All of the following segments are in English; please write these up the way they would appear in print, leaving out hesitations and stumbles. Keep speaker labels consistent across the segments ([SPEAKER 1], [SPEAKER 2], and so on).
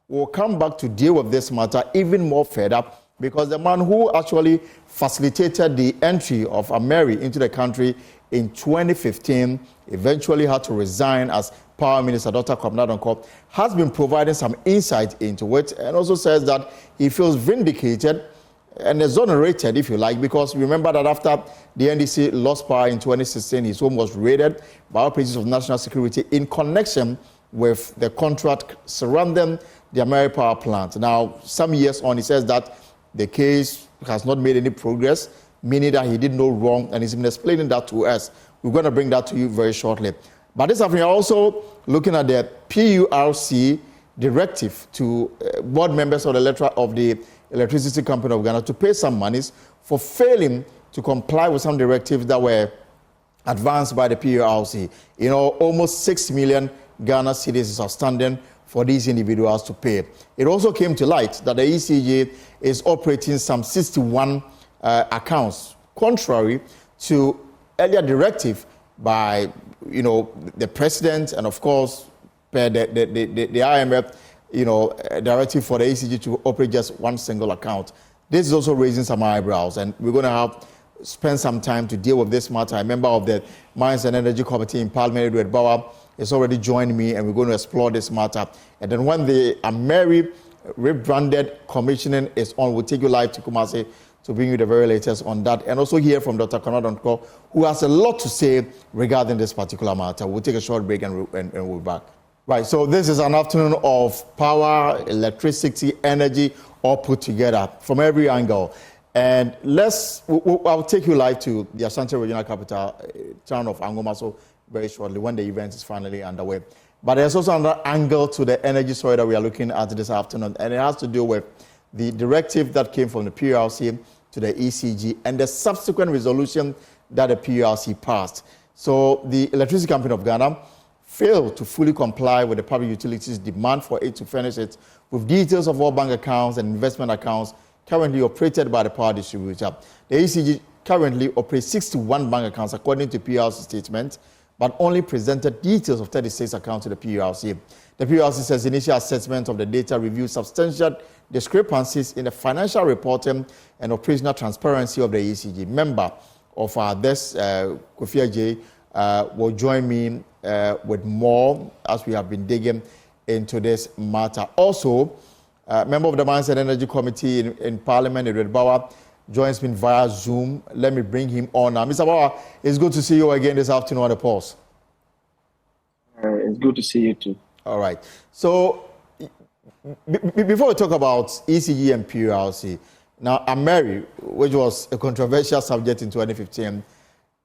[SPEAKER 1] will come back to deal with this matter even more further, because the man who actually facilitated the entry of Amer into the country in 2015 eventually had to resign as Power Minister. Dr. Kwabena Donkor has been providing some insight into it, and also says that he feels vindicated and exonerated, if you like, because remember that after the NDC lost power in 2016, his home was raided by operatives of national security in connection with the contract surrounding the Amer power plant. Now, some years on, he says that the case has not made any progress, meaning that he did no wrong, and he's been explaining that to us. We're going to bring that to you very shortly. But this afternoon, also looking at the PURC directive to board members of the Electricity Company of Ghana to pay some monies for failing to comply with some directives that were advanced by the PURC. You know, almost 6 million Ghana cedis is outstanding for these individuals to pay. It also came to light that the ECG is operating some 61 accounts, contrary to earlier directive by, you know, the president, and of course, per the IMF, you know, directive for the ECG to operate just one single account. This is also raising some eyebrows, and we're going to spend some time to deal with this matter. A member of the Mines and Energy Committee in Parliament, Edward Bauer, has already joined me, and we're going to explore this matter. And then when the Amer rebranded commissioning is on, we'll take you live to Kumasi to bring you the very latest on that, and also hear from Dr. Kwabena Donkor, who has a lot to say regarding this particular matter. We'll take a short break and we'll be back. Right, so this is an afternoon of power, electricity, energy, all put together from every angle. And I'll take you live to the Ashanti Regional Capital, town of Angomaso, very shortly when the event is finally underway. But there's also another angle to the energy story that we are looking at this afternoon, and it has to do with the directive that came from the PURC to the ECG and the subsequent resolution that the PURC passed. So the Electricity Company of Ghana failed to fully comply with the public utilities demand for it to furnish it with details of all bank accounts and investment accounts currently operated by the power distributor. The ECG currently operates 61 bank accounts according to PURC statement, but only presented details of 36 accounts to the PURC. The PURC says initial assessment of the data reveals substantial discrepancies in the financial reporting and operational transparency of the ECG. Member of this, Kofi Ajay, will join me with more as we have been digging into this matter. Also, member of the Mines and Energy Committee in Parliament, Edward Bauer, joins me via Zoom. Let me bring him on now. Mr. Bauer, it's good to see you again this afternoon on the Pulse.
[SPEAKER 2] It's good to see you too.
[SPEAKER 1] All right. So, before we talk about ECG and PURC, now Amer, which was a controversial subject in 2015,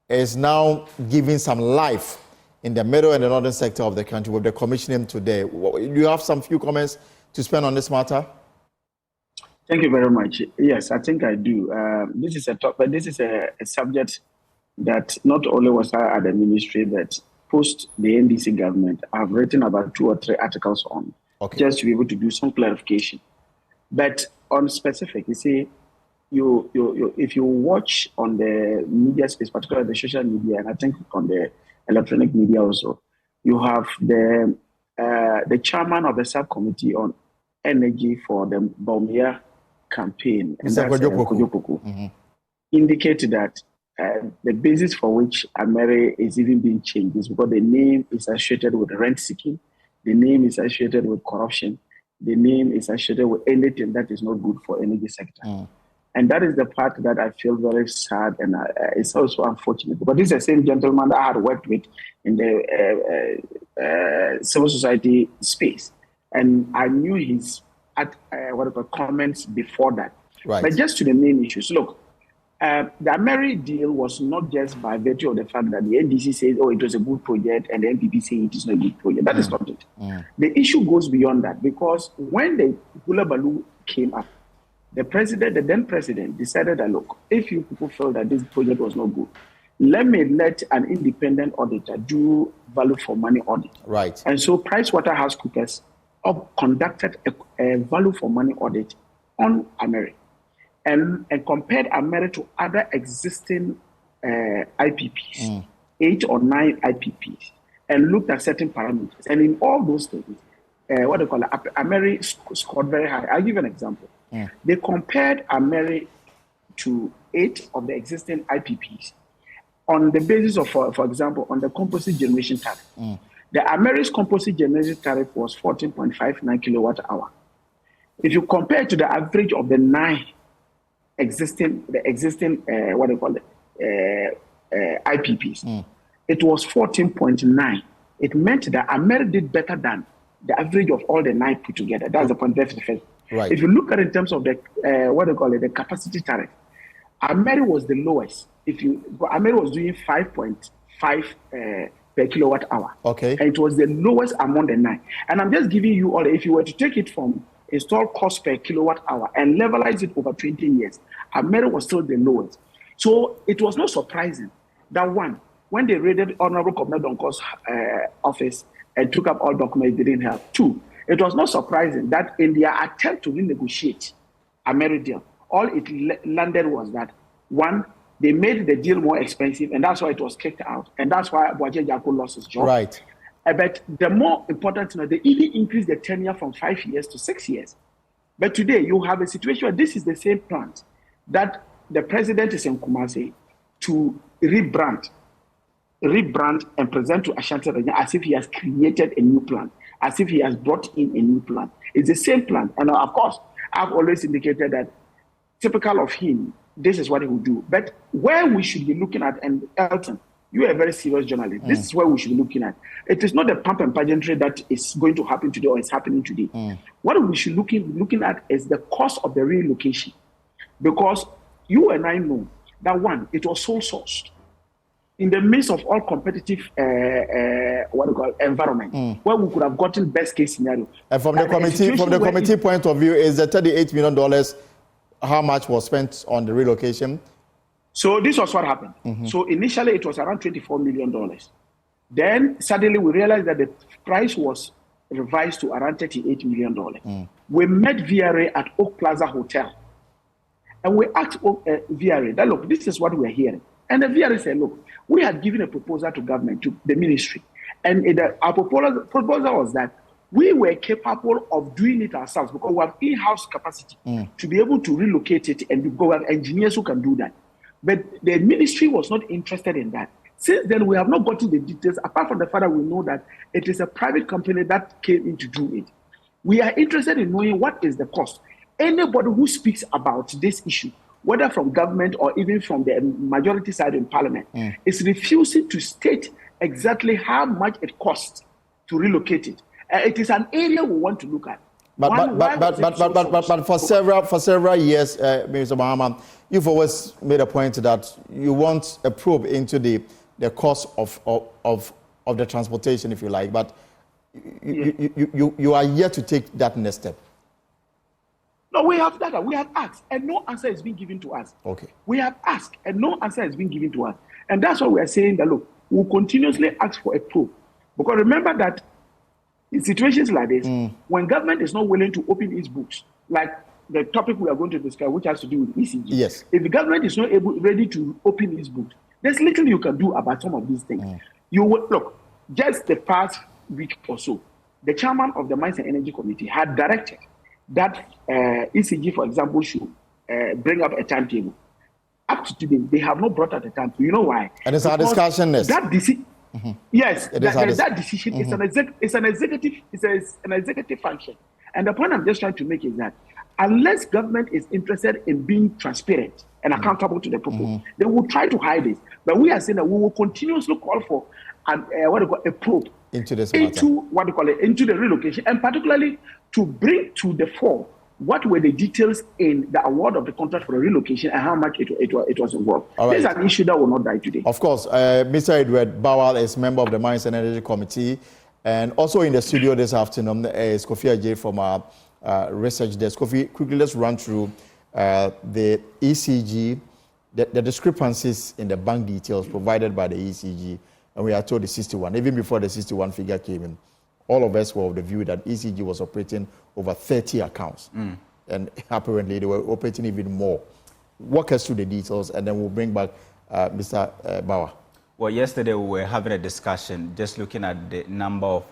[SPEAKER 1] is now giving some life in the middle and the northern sector of the country with the commissioning today. Do you have some few comments to spend on this matter?
[SPEAKER 2] Thank you very much. Yes, I think I do. This is a subject that not only was I at the ministry, but post the NDC government, I've written about 2 or 3 articles on, just to be able to do some clarification. But on specific, you see, if you watch on the media space, particularly the social media, and I think on the electronic media also, you have the chairman of the subcommittee on energy for the Baumia campaign, and that's Kojo indicated that the basis for which Amer is even being changed is because the name is associated with rent seeking, the name is associated with corruption, the name is associated with anything that is not good for energy sector. And that is the part that I feel very sad, and it's also unfortunate, because this is the same gentleman that I had worked with in the civil society space, and I knew his comments before that.
[SPEAKER 1] Right.
[SPEAKER 2] But just to the main issues, look, the Amer deal was not just by virtue of the fact that the NDC says, oh, it was a good project, and the NPP says it is not a good project. That is not it. The issue goes beyond that, because when the Hula Baloo came up, the then president, decided that, look, if you people feel that this project was not good, let an independent auditor do value for money audit.
[SPEAKER 1] Right.
[SPEAKER 2] And so PricewaterhouseCoopers conducted a value for money audit on Amer and compared Amer to other existing IPPs, 8 or 9 IPPs, and looked at certain parameters. And in all those things, what do you call it? Amer scored very high. I'll give you an example. They compared Amer to 8 of the existing IPPs on the basis of, for example, on the composite generation tariff. The Amer's composite generation tariff was 14.59 kilowatt hour. If you compare it to the average of the 9 existing what do you call it, IPPs, it was 14.9. It meant that Amer did better than the average of all the 9 put together. That's the point.
[SPEAKER 1] Right.
[SPEAKER 2] If you look at it in terms of the what do you call it, the capacity tariff, Amer was the lowest. Amer was doing 5.5 per kilowatt hour.
[SPEAKER 1] Okay.
[SPEAKER 2] And it was the lowest among the 9. And I'm just giving you all. If you were to take it from installed cost per kilowatt hour and levelize it over 20 years, Amer was still the lowest. So it was not surprising that when they raided Honorable Commander Donko's office and took up all documents they didn't have. 2, it was not surprising that in their attempt to renegotiate Amer deal, all it landed was that 1, they made the deal more expensive, and that's why it was kicked out, and that's why Boache Jacko lost his job.
[SPEAKER 1] Right.
[SPEAKER 2] But the more important thing, they even increased the tenure from 5 years to 6 years. But today you have a situation where this is the same plant that the president is in Kumasi to rebrand and present to Ashanti region as if he has created a new plant, as if he has brought in a new plant. It's the same plant. And of course, I've always indicated that typical of him, this is what he will do. But where we should be looking at, and Elton, you are a very serious journalist. This is where we should be looking at. It is not the pump and pageantry that is going to happen today or is happening today. What we should be looking at is the cost of the relocation. Because you and I know that 1, it was sole sourced in the midst of all competitive environment, where we could have gotten best case scenario.
[SPEAKER 1] And from the committee point of view, is the $38 million how much was spent on the relocation?
[SPEAKER 2] So this was what happened. So initially it was around $24 million. Then suddenly we realized that the price was revised to around $38 million. We met VRA at Oak Plaza Hotel. And we asked VRA that, look, this is what we're hearing. And the VRA said, look, we had given a proposal to government, to the ministry. And our proposal was that we were capable of doing it ourselves because we have in-house capacity to be able to relocate it, and we have engineers who can do that. But the ministry was not interested in that. Since then, we have not gotten the details, apart from the fact that we know that it is a private company that came in to do it. We are interested in knowing what is the cost. Anybody who speaks about this issue, whether from government or even from the majority side in parliament, is refusing to state exactly how much it costs to relocate it. It is an area we want to look at. But
[SPEAKER 1] for several years, Mr. Mahama, you've always made a point that you want a probe into the cost of the transportation, if you like. But you are yet to take that next step.
[SPEAKER 2] No, we have data. We have asked, and no answer has been given to us.
[SPEAKER 1] Okay.
[SPEAKER 2] We have asked, and no answer has been given to us. And that's why we are saying that, look, we'll continuously ask for a probe. Because remember that in situations like this, when government is not willing to open its books, like the topic we are going to discuss, which has to do with ECG,
[SPEAKER 1] yes.
[SPEAKER 2] If the government is not ready to open its books, there's little you can do about some of these things. You will, look, just the past week or so, the chairman of the Mines and Energy Committee had directed that ECG, for example, should bring up a timetable. Up to today, they have not brought out a timetable. You know why?
[SPEAKER 1] And it's our discussion next.
[SPEAKER 2] That decision, yes, that decision is an executive function. And the point I'm just trying to make is that unless government is interested in being transparent and accountable to the people, they will try to hide it. But we are saying that we will continuously call for a probe
[SPEAKER 1] into this
[SPEAKER 2] into into the relocation, and particularly to bring to the fore what were the details in the award of the contract for the relocation and how much it was involved. Right. This is an issue that will not die today.
[SPEAKER 1] Of course, Mr. Edward Bowell is member of the Mines and Energy Committee, and also in the studio this afternoon is Kofi Ajay from our research desk. Kofi, quickly let's run through the ECG, the discrepancies in the bank details provided by the ECG. And we are told the 61. Even before the 61 figure came in, all of us were of the view that ECG was operating over 30 accounts. And apparently they were operating even more. Walk us through the details, and then we'll bring back Mr. Bauer.
[SPEAKER 3] Well, yesterday we were having a discussion just looking at the number of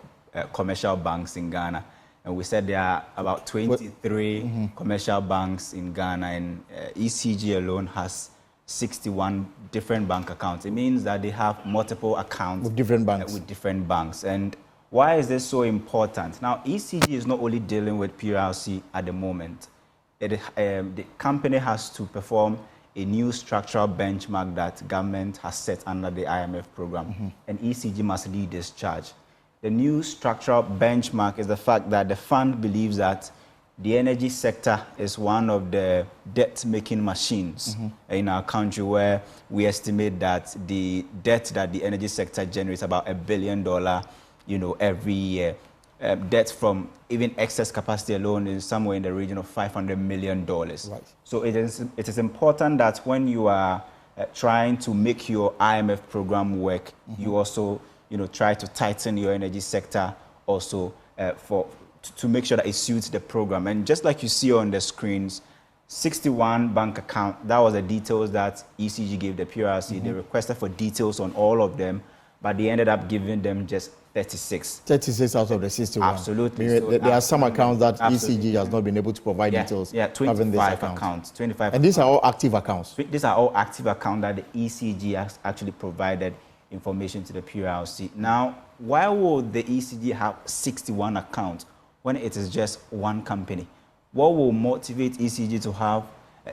[SPEAKER 3] commercial banks in Ghana. And we said there are about 23 commercial banks in Ghana, and ECG alone has 61 different bank accounts. It means that they have multiple accounts
[SPEAKER 1] with different banks.
[SPEAKER 3] And why is this so important? Now, ECG is not only dealing with PURC at the moment. The company has to perform a new structural benchmark that government has set under the IMF program, and ECG must lead this charge. The new structural benchmark is the fact that the fund believes that the energy sector is one of the debt-making machines in our country, where we estimate that the debt that the energy sector generates about $1 billion, every year. Debt from even excess capacity alone is somewhere in the region of $500 million. Right. So it is important that when you are trying to make your IMF program work, you also try to tighten your energy sector also to make sure that it suits the program. And just like you see on the screens, 61 bank account, that was the details that ECG gave the PURC. They requested for details on all of them, but they ended up giving them just 36.
[SPEAKER 1] 36 out of the 61.
[SPEAKER 3] Absolutely.
[SPEAKER 1] There are some accounts that ECG has not been able to provide details.
[SPEAKER 3] Yeah, 25 accounts. 25.
[SPEAKER 1] And these are all active accounts?
[SPEAKER 3] These are all active accounts that the ECG has actually provided information to the PURC. Now, why would the ECG have 61 accounts when it is just one company? What will motivate ECG to have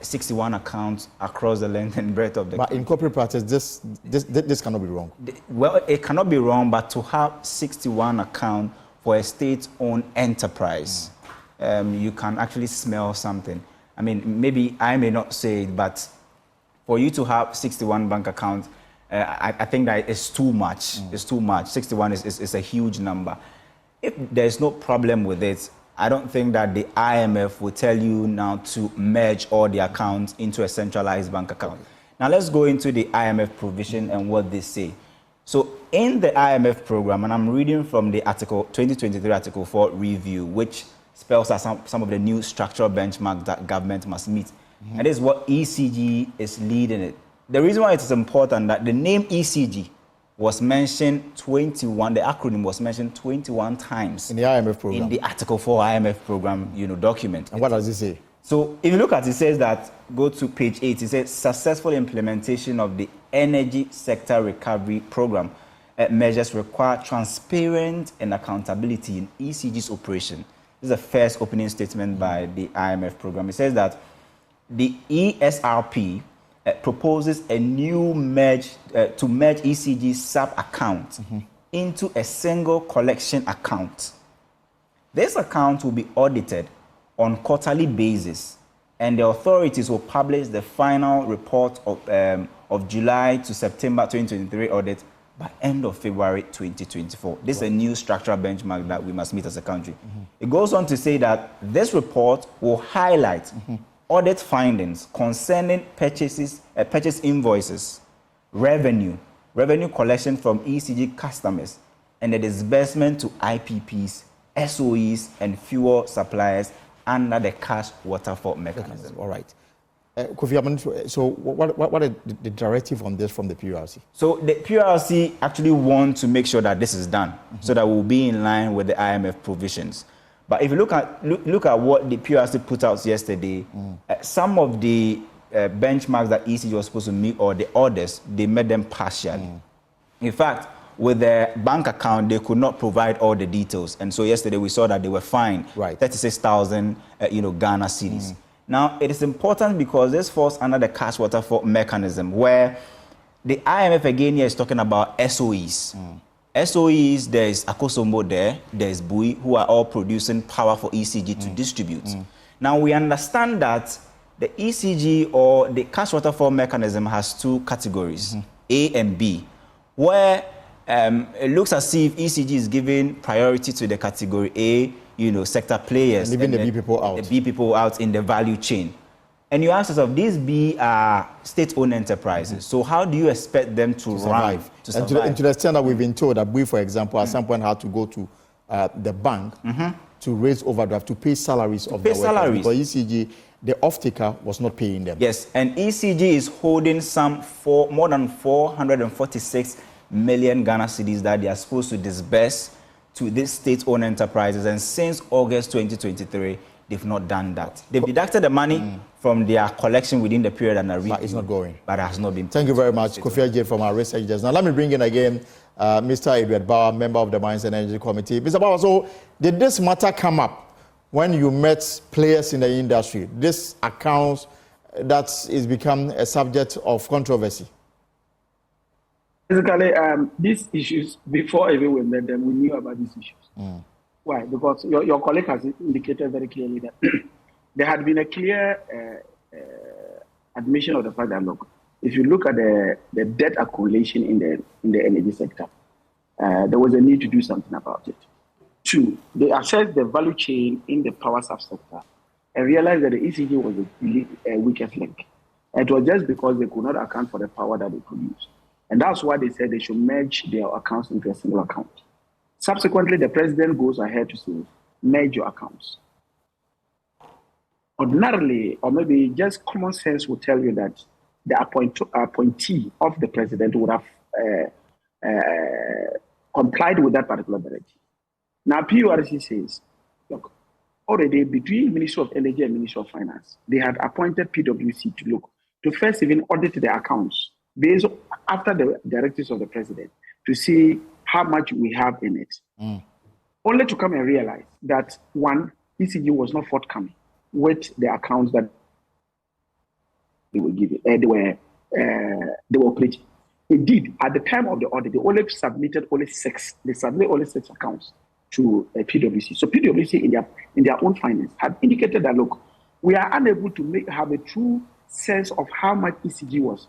[SPEAKER 3] 61 accounts across the length and breadth of the country?
[SPEAKER 1] But in corporate practice, this cannot be wrong.
[SPEAKER 3] Well, it cannot be wrong, but to have 61 accounts for a state-owned enterprise, you can actually smell something. I mean, maybe I may not say it, but for you to have 61 bank accounts, I think that it's too much. It's too much. 61 is a huge number. If there's no problem with it, I don't think that the IMF will tell you now to merge all the accounts into a centralized bank account. Now let's go into the IMF provision and what they say. So in the IMF program, and I'm reading from the article 2023 Article 4 review, which spells out some of the new structural benchmarks that government must meet. And this is what ECG is leading it. The reason why it is important that the name ECG was mentioned 21, the acronym was mentioned 21 times.
[SPEAKER 1] In the IMF program?
[SPEAKER 3] In the Article 4 IMF program, document.
[SPEAKER 1] And what does it say?
[SPEAKER 3] So if you look at it, it says that, go to page 8, it says successful implementation of the energy sector recovery program measures require transparent and accountability in ECG's operation. This is the first opening statement by the IMF program. It says that the ESRP proposes a new merge to merge ECG's sub-account into a single collection account. This account will be audited on quarterly basis, and the authorities will publish the final report of July to September 2023 audit by end of February 2024. This is a new structural benchmark that we must meet as a country. It goes on to say that this report will highlight audit findings concerning purchase invoices, revenue collection from ECG customers, and the disbursement to IPPs, SOEs, and fuel suppliers under the cash waterfall mechanism.
[SPEAKER 1] All right. Kofi Amen, so what is the directive on this from the PURC? So
[SPEAKER 3] the PURC actually want to make sure that this is done, so that we'll be in line with the IMF provisions. But if you look at what the PURC put out yesterday, some of the benchmarks that ECG was supposed to meet, or the orders, they met them partially. In fact, with their bank account, they could not provide all the details. And so yesterday we saw that they were fined 36,000 Ghana cedis. Now, it is important because this falls under the cash waterfall mechanism, where the IMF again here is talking about SOEs. SOEs, there is Akosombo there is Bui, who are all producing power for ECG to distribute. Now, we understand that the ECG, or the cash waterfall mechanism, has two categories, A and B, where it looks as if ECG is giving priority to the category A, sector players.
[SPEAKER 1] And leaving the B people out.
[SPEAKER 3] The B people out in the value chain. And you ask yourself, these B are state-owned enterprises. So how do you expect them to survive?
[SPEAKER 1] And to the extent that we've been told that we, for example, at some point had to go to the bank to raise overdraft, to pay salaries of their workers. Because ECG, the off-taker, was not paying them.
[SPEAKER 3] Yes, and ECG is holding more than 446 million Ghana cedis that they are supposed to disburse to these state-owned enterprises, and since August 2023, they've not done that. They've deducted the money from their collection within the period and
[SPEAKER 1] but it's not going.
[SPEAKER 3] But it has not been.
[SPEAKER 1] Thank you very much, Kofi Ajay from our research desk. Now let me bring in again Mr. Edward Bauer, member of the Mines and Energy Committee. Mr. Bauer, so did this matter come up when you met players in the industry? This accounts that is become a subject of controversy.
[SPEAKER 2] Basically, these issues, before even we met them, we knew about these issues. Why? Because your colleague has indicated very clearly that there had been a clear admission of the fact that, look, if you look at the debt accumulation in the energy sector, there was a need to do something about it. Two, they assessed the value chain in the power subsector and realized that the ECG was the weakest link. And it was just because they could not account for the power that they produced. And that's why they said they should merge their accounts into a single account. Subsequently, the president goes ahead to say, merge your accounts. Ordinarily, or maybe just common sense will tell you that the appointee of the president would have complied with that particular directive. Now, PURC says, look, already between Ministry of Energy and Ministry of Finance, they had appointed PwC to first even audit their accounts based after the directives of the president to see how much we have in it. Only to come and realize that, one, ECG was not forthcoming with the accounts that they were giving. They were operating. Indeed, at the time of the audit, they only submitted only six. They submitted only 6 accounts to PwC. So PwC, in their own finance, had indicated that, look, we are unable to have a true sense of how much ECG was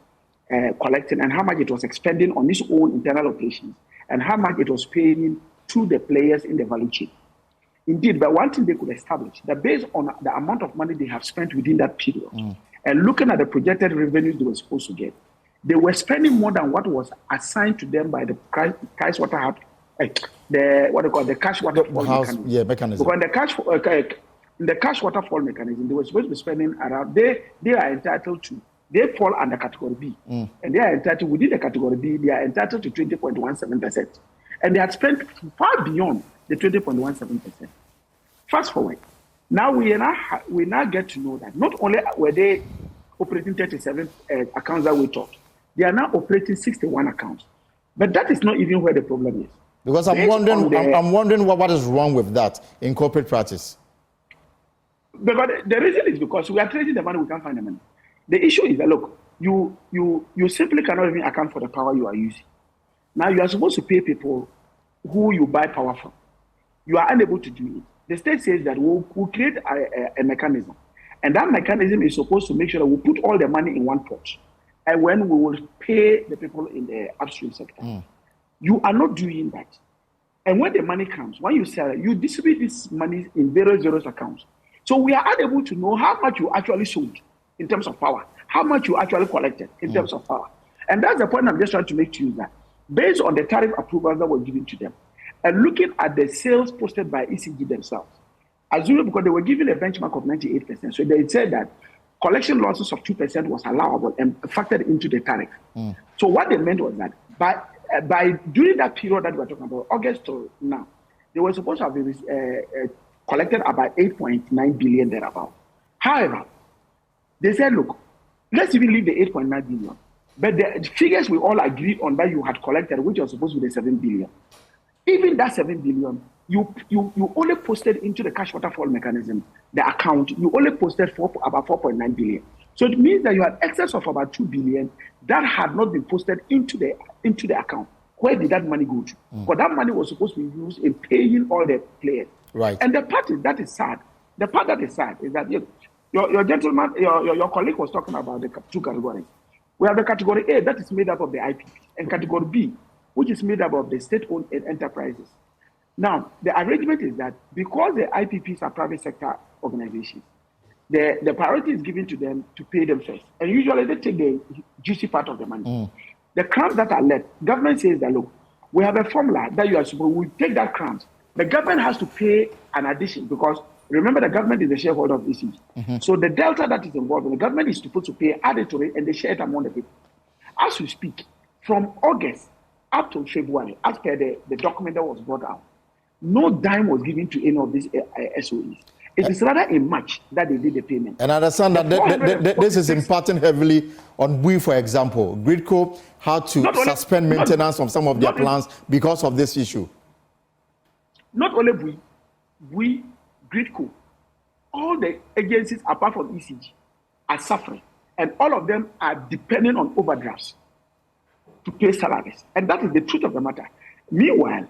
[SPEAKER 2] collecting and how much it was expending on its own internal operations and how much it was paying to the players in the value chain. Indeed, but one thing they could establish, that based on the amount of money they have spent within that period, and looking at the projected revenues they were supposed to get, they were spending more than what was assigned to them by the cash waterfall mechanism.
[SPEAKER 1] Yeah, mechanism.
[SPEAKER 2] Because the cash waterfall mechanism, they were supposed to be spending around. They are entitled to. They fall under category B, and they are entitled within the category B. They are entitled to 20.17%, and they had spent far beyond the 20.17%. Fast forward, now we now get to know that not only were they operating 37 accounts that we thought, they are now operating 61 accounts. But that is not even where the problem is.
[SPEAKER 1] Because I'm wondering what is wrong with that in corporate practice.
[SPEAKER 2] But the reason is because we are trading the money, we can't find the money. The issue is that, look, you simply cannot even account for the power you are using. Now you are supposed to pay people who you buy power from. You are unable to do it. The state says that we'll create a mechanism. And that mechanism is supposed to make sure that we put all the money in one pot. And when we will pay the people in the upstream sector. You are not doing that. And when the money comes, when you sell it, you distribute this money in various accounts. So we are unable to know how much you actually sold in terms of power, how much you actually collected in terms of power. And that's the point I'm just trying to make to you, that based on the tariff approvals that were given to them, and looking at the sales posted by ECG themselves, assuming because they were given a benchmark of 98%, so they said that collection losses of 2% was allowable and factored into the tariff. So what they meant was that by during that period that we are talking about, August to now, they were supposed to have collected about 8.9 billion thereabout. However, they said, look, let's even leave the 8.9 billion. But the figures we all agreed on that you had collected, which was supposed to be the 7 billion. Even that 7 billion, you only posted into the cash waterfall mechanism, the account, you only posted about 4.9 billion. So it means that you had excess of about 2 billion that had not been posted into the account. Where did that money go to? Because that money was supposed to be used in paying all the players.
[SPEAKER 1] Right.
[SPEAKER 2] And the part that is sad is that your gentleman, your colleague was talking about the 2 categories. We have the category A that is made up of the IPP, and category B, which is made up of the state-owned enterprises. Now, the arrangement is that because the IPPs are private sector organizations, the priority is given to them to pay them first. And usually they take the juicy part of the money. The crumbs that are left, government says that, look, we have a formula that you are supposed to take that crumbs. The government has to pay an addition because, remember, the government is the shareholder of ECG. So the delta that is involved, the government is supposed to pay added to it and they share it among the people. As we speak, from August up to February, as per the document that was brought out, no dime was given to any of these SOEs. It is rather in March that they did the payment.
[SPEAKER 1] And I understand that this is impacting heavily on we, for example. Gridco had to suspend maintenance of some of their plants because of this issue.
[SPEAKER 2] Not only we, Gridco, all the agencies apart from ECG are suffering, and all of them are depending on overdrafts to pay salaries. And that is the truth of the matter. Meanwhile,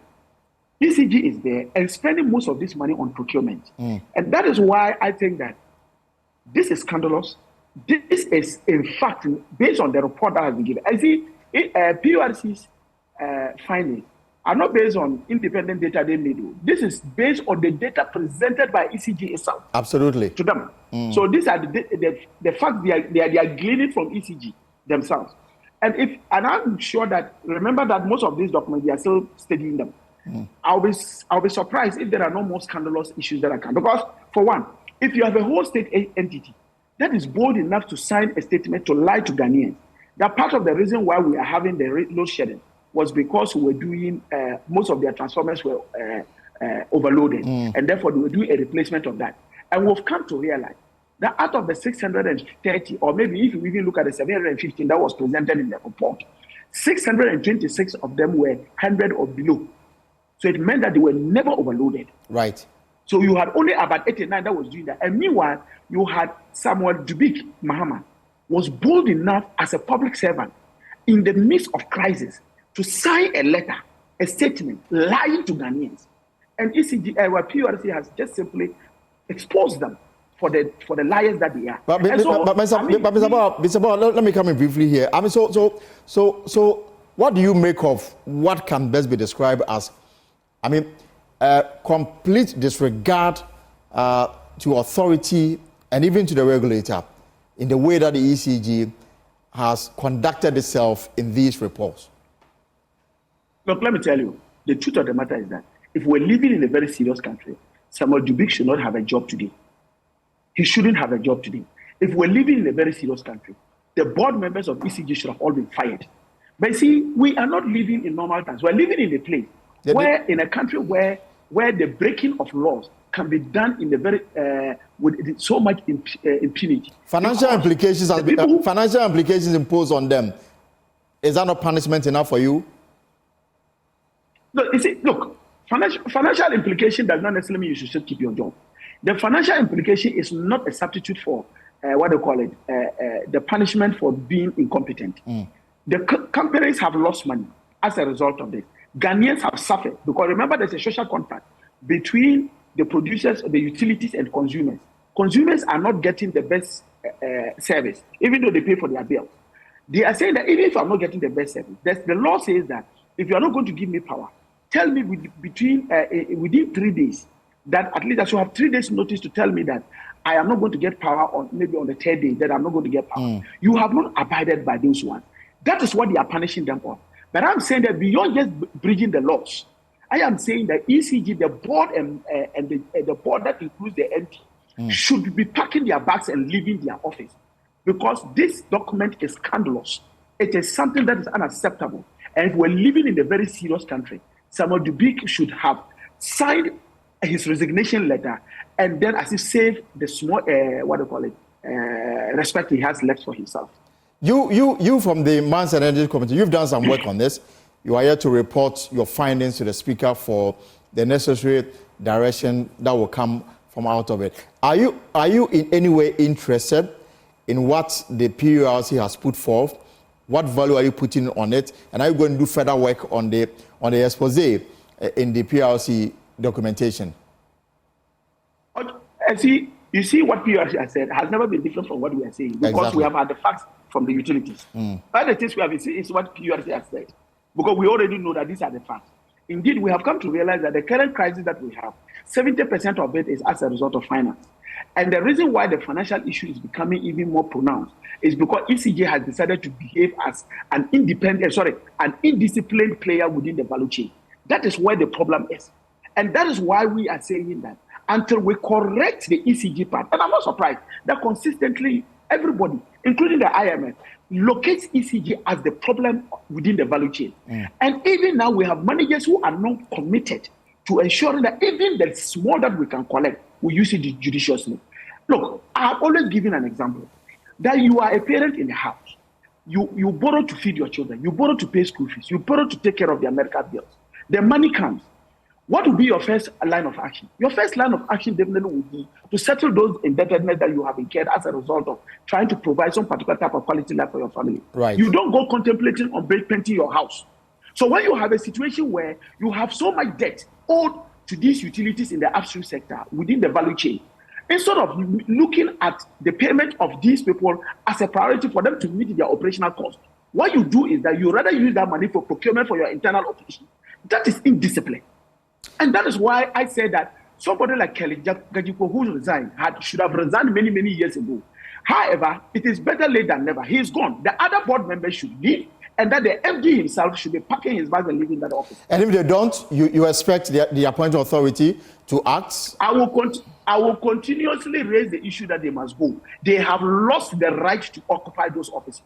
[SPEAKER 2] ECG is there and spending most of this money on procurement. And that is why I think that this is scandalous. This is, in fact, based on the report that has been given. I see PURC's findings are not based on independent data they made. This is based on the data presented by ECG itself.
[SPEAKER 1] Absolutely.
[SPEAKER 2] To them. So these are the facts they are gleaning from ECG themselves. And I'm sure that, remember that most of these documents, they are still studying them. I'll be surprised if there are no more scandalous issues that are coming. Because, for one, if you have a whole state entity that is bold enough to sign a statement to lie to Ghanaians, that part of the reason why we are having the load shedding was because we were doing, most of their transformers were overloaded, and therefore they were doing a replacement of that. And we've come to realize that out of the 630, or maybe if you even look at the 715 that was presented in the report, 626 of them were 100 or below. So it meant that they were never overloaded.
[SPEAKER 1] Right.
[SPEAKER 2] So you had only about 89 that was doing that. And meanwhile, you had Samuel Dubik Mahama was bold enough as a public servant in the midst of crisis to sign a letter, a statement, lying to Ghanaians. And ECG, PURC has just simply exposed them for the liars that they are.
[SPEAKER 1] But Mr. Bauer, let me come in briefly here. I mean, so what do you make of what can best be described as, I mean, complete disregard to authority and even to the regulator in the way that the ECG has conducted itself in these reports?
[SPEAKER 2] Look, let me tell you, the truth of the matter is that if we're living in a very serious country, Samuel Dubik should not have a job today. He shouldn't have a job today. If we're living in a very serious country, the board members of ECG should have all been fired. But see, we are not living in normal times. We're living in a place in a country where the breaking of laws can be done in a very with so much impunity.
[SPEAKER 1] Financial implications imposed on them. Is that not punishment enough for you?
[SPEAKER 2] No, you see, look, financial implication does not necessarily mean you should still keep your job. The financial implication is not a substitute for the punishment for being incompetent. The companies have lost money as a result of this. Ghanaians have suffered because remember there's a social contract between the producers, the utilities, and consumers. Consumers are not getting the best service, even though they pay for their bills. They are saying that even if I'm not getting the best service, the law says that if you are not going to give me power, tell me within 3 days that at least I should have 3 days notice to tell me that I am not going to get power on maybe on the 3rd day, that I'm not going to get power. You have not abided by those ones. That is what they are punishing them on. But I'm saying that beyond just bridging the laws, I am saying that ECG, the board and the board that includes the MT, should be packing their bags and leaving their office, because this document is scandalous. It is something that is unacceptable. And if we're living in a very serious country, Samuel Dubik should have signed his resignation letter and then as he saved the small, respect he has left for himself.
[SPEAKER 1] You from the Mines and Energy Committee, you've done some work on this. You are here to report your findings to the Speaker for the necessary direction that will come from out of it. Are you in any way interested in what the PURC has put forth? What value are you putting on it? And are you going to do further work on the expose in the PURC documentation?
[SPEAKER 2] You see what PURC has said has never been different from what we are saying, because we have had the facts from the utilities. Other things we have is what PURC has said, because we already know that these are the facts. Indeed, we have come to realize that the current crisis that we have, 70% of it is as a result of finance. And the reason why the financial issue is becoming even more pronounced is because ECG has decided to behave as an indisciplined player within the value chain. That is where the problem is. And that is why we are saying that until we correct the ECG part, and I'm not surprised that consistently everybody, including the IMF, locates ECG as the problem within the value chain. And even now we have managers who are not committed to ensure that even the small that we can collect, we use it judiciously. Look, I have always given an example that you are a parent in the house. You borrow to feed your children. You borrow to pay school fees. You borrow to take care of their medical bills. The money comes. What will be your first line of action? Your first line of action definitely will be to settle those indebtedness that you have incurred as a result of trying to provide some particular type of quality life for your family.
[SPEAKER 1] Right.
[SPEAKER 2] You don't go contemplating on painting your house. So when you have a situation where you have so much debt owed to these utilities in the upstream sector within the value chain, instead of looking at the payment of these people as a priority for them to meet their operational costs, what you do is that you rather use that money for procurement for your internal operation. That is indiscipline. And that is why I say that somebody like Kelly Gajipo, who resigned, should have resigned many, many years ago. However, it is better late than never. He is gone. The other board members should leave, and that the MD himself should be packing his bags and leaving that office.
[SPEAKER 1] And if they don't, you expect the appointing authority to act?
[SPEAKER 2] I will continuously raise the issue that they must go. They have lost the right to occupy those offices.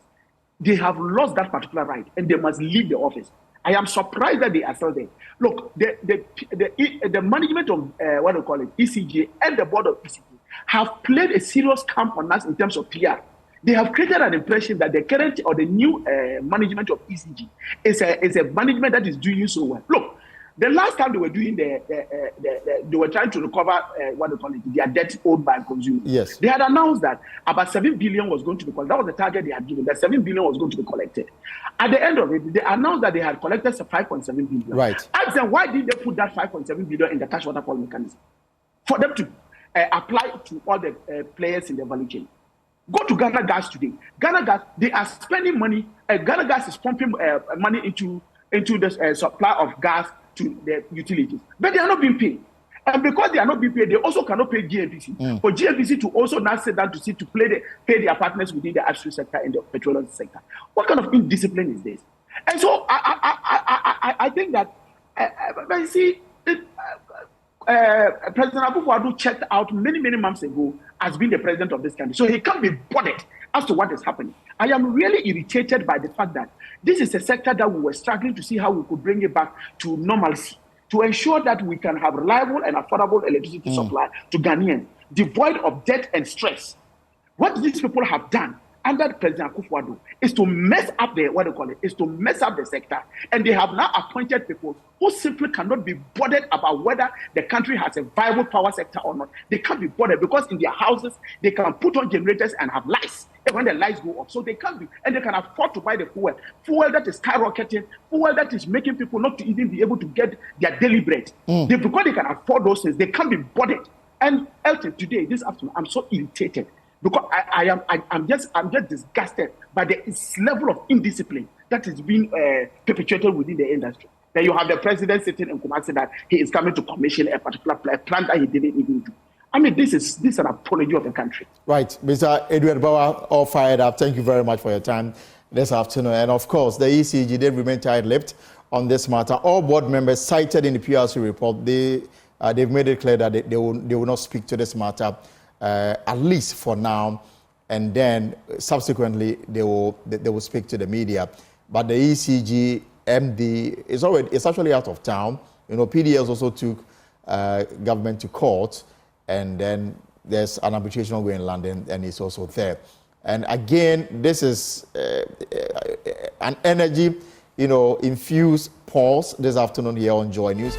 [SPEAKER 2] They have lost that particular right, and they must leave the office. I am surprised that they are still there. Look, the management of ECG and the board of ECG have played a serious camp on us in terms of PR. They have created an impression that the current or the new management of ECG is a management that is doing so well. Look, the last time they were doing they were trying to recover their debt owed by consumers.
[SPEAKER 1] Yes.
[SPEAKER 2] They had announced that about 7 billion was going to be collected. That was the target they had given. That 7 billion was going to be collected. At the end of it, they announced that they had collected 5.7 billion.
[SPEAKER 1] Right.
[SPEAKER 2] Ask them, why did they put that 5.7 billion in the cash waterfall mechanism? For them to apply to all the players in the value chain. Go to Ghana Gas today. Ghana Gas, they are spending money. Ghana Gas is pumping money into the supply of gas to the utilities, but they are not being paid. And because they are not being paid, they also cannot pay GNPC. For GNPC to also now sit down to pay their partners within the upstream sector and the petroleum sector. What kind of indiscipline is this? And so I think that President Akufo-Addo checked out many months ago as being the president of this country. So he can't be bothered as to what is happening. I am really irritated by the fact that this is a sector that we were struggling to see how we could bring it back to normalcy, to ensure that we can have reliable and affordable electricity supply to Ghanaians, devoid of debt and stress. What these people have done under President Akufo-Addo is to mess up the sector. And they have now appointed people who simply cannot be bothered about whether the country has a viable power sector or not. They can't be bothered because in their houses, they can put on generators and have lights. And when the lights go off, so they can't be, and they can afford to buy the fuel that is skyrocketing, fuel that is making people not to even be able to get their daily bread. Because they can afford those things, they can't be bothered. And Elton, today, this afternoon, I'm so irritated because I'm just disgusted by the level of indiscipline that is being perpetuated within the industry. Then you have the president sitting in Kumasi that he is coming to commission a particular plant that he didn't even do. I mean, this is an apology of the country.
[SPEAKER 1] Right. Mr. Edward Bauer, all fired up. Thank you very much for your time this afternoon. And of course, the ECG, they remain tight-lipped on this matter. All board members cited in the PURC report, they've made it clear that they will not speak to this matter, at least for now. And then subsequently, they will speak to the media. But the ECG MD is actually out of town. You know, PDS also took government to court. And then there's an arbitration going in London, and it's also there. And again, this is an energy, infused pause this afternoon here on Joy News.